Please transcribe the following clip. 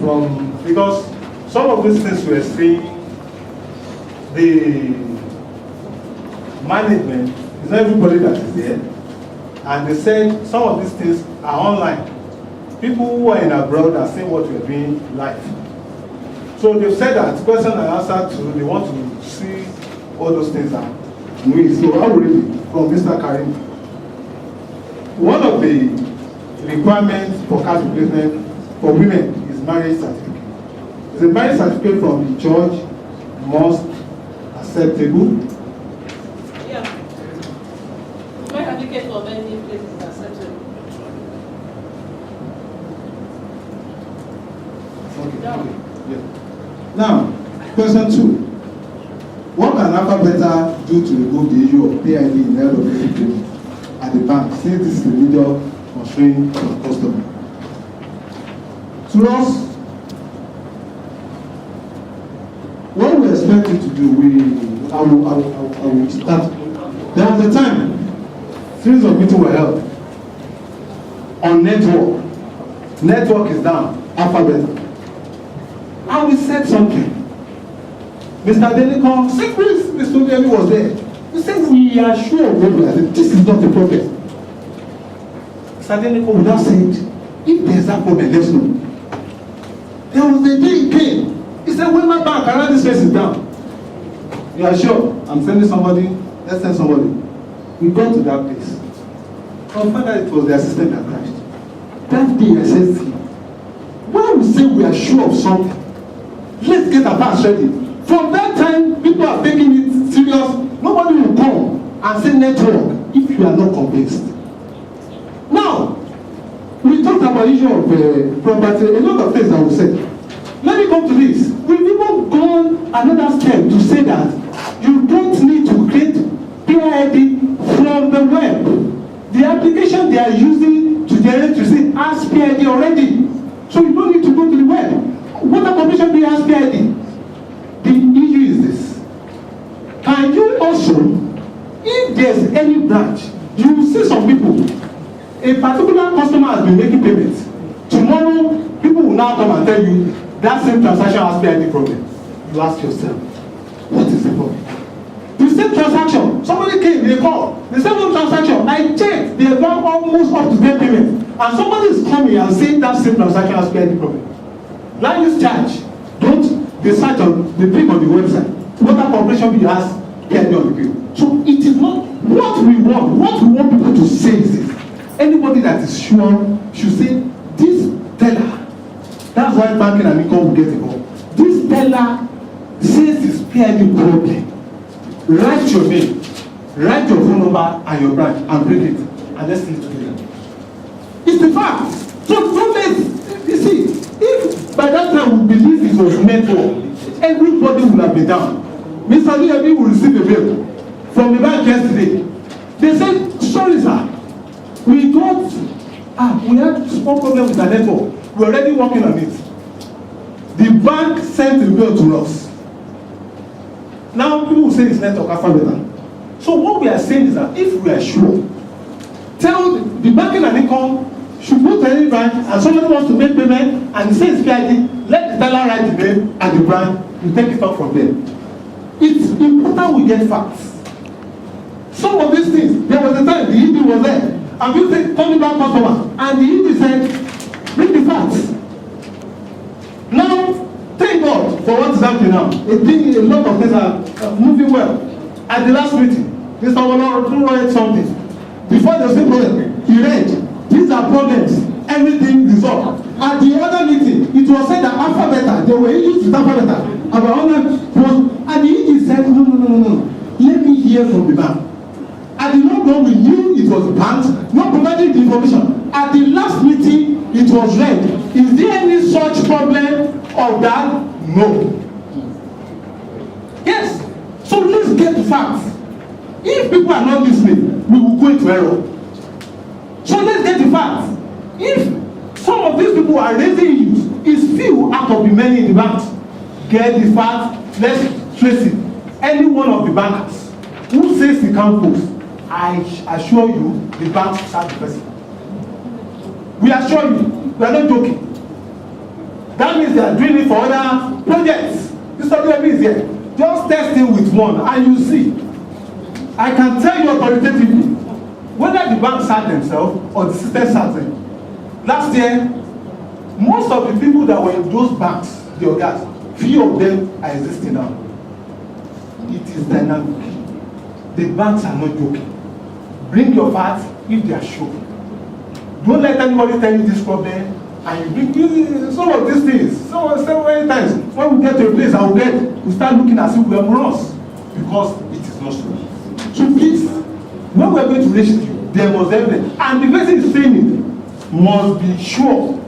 from, because some of these things we are seeing, the management is not everybody that is there, and they said some of these things are online. People who are in abroad are seeing what we are doing live. So they've said that question and answer to, they want to see all those things are doing. So I'm ready from Mr. Karim. One of the requirements for cash replacement for women is marriage certificate. Is a marriage certificate from the church, mosque, acceptable? Yeah. Marriage certificate for many places is acceptable. Okay. Yeah. Now, question 2. What can Alphabeta do to remove the issue of PID in LWC payment at the bank, since this is the major constraint for customer? To us, what we expect you to do, I will start. There was a time, series of meetings were held on network. Network is down, Alphabeta. And we said something. Mr. Denikon, secretary, Mr. Obiemi was there. We said we are sure of what we are doing. This is not a problem. Mr. Denikon would have said, if there's that problem, let's know. There was a day he came. He said, when my bank around this place is down. You are sure? I'm sending somebody. Let's send somebody. We got to that place. And found out it was the assistant that crashed. That day I said, see, when we say we are sure of something, let's get our parts ready. From that time, people are taking it serious. Nobody will come and say network if you are not convinced. Now, we talked about issue of property, a lot of things that we said. Let me come to this. We've even gone another step to say that you don't need to create PID from the web. The application they are using to generate receipt has PID already. So you don't need to go to the web. Water Corporation B has PID. The issue is this. Can you also, if there's any branch, you will see some people, a particular customer has been making payments. Tomorrow, people will now come and tell you that same transaction has PID problem. You ask yourself, what is the problem? The same transaction, somebody came, they called, the same transaction, I checked, they have done almost up to 10 payments, and somebody is coming and saying that same transaction has PID problem. Land use charge, don't they search on the thing on the website. Water Corporation B has PID on the bill. So it is not what we want. What we want people to say is this. Anybody that is sure should say, this teller, that's why banking and income will get involved. This teller says it's PID problem. Write your name, write your phone number and your branch and bring it, and let's see it together. It's the fact. So don't let, you see, if by that time we believe it was network, everybody would have been down. Mr. Obiemi will receive a bill from the bank yesterday. They said, sorry sir, we had small problem with the network. We're already working on it. The bank sent the bill to us. Now people will say it's network Alphabeta. So what we are saying is that if we are sure, tell the banking and income should go to any branch and somebody wants to make payment and he says PID, let the teller write the name and the branch, you take it up from there. It's important we get facts. Some of these things, there was a time the ED was there and we said, call me back customer, and the ED said, bring the facts. Now, thank God for what is happening now. A lot of things are moving well. At the last meeting, Mr. Wolo read something. Before the same problem, he read, these are problems, everything resolved. At the other meeting, it was said that Alphabeta, they were issues with Alphabeta about other was, and the ED said, no. Let me hear from the bank. At the long run, we knew it was banks, not providing the information. At the last meeting, it was read. Is there any such problem of that? No. Yes. So let's get the facts. If people are not listening, we will go into error. So let's get the facts. If some of these people are raising issues, it's few out of the many in the banks. Get the facts, let's trace it. Any one of the bankers who says he can't post, I assure you, the banks are the person. We assure you, we are not joking. That means they are doing it for other projects. This study is here. Just test it with one and you see. I can tell you authoritatively whether the bank sacked themselves or the system sacked them. Last year, most of the people that were in those banks, the others, few of them are existing now. It is dynamic. The banks are not joking. Bring your facts if they are sure. Don't let anybody tell you this problem. And you bring some of these things. So many times when we get to a place we start looking as if we are morons because it is not true. So please, when we are going to rescue, there must be evidence, and the person is saying it must be sure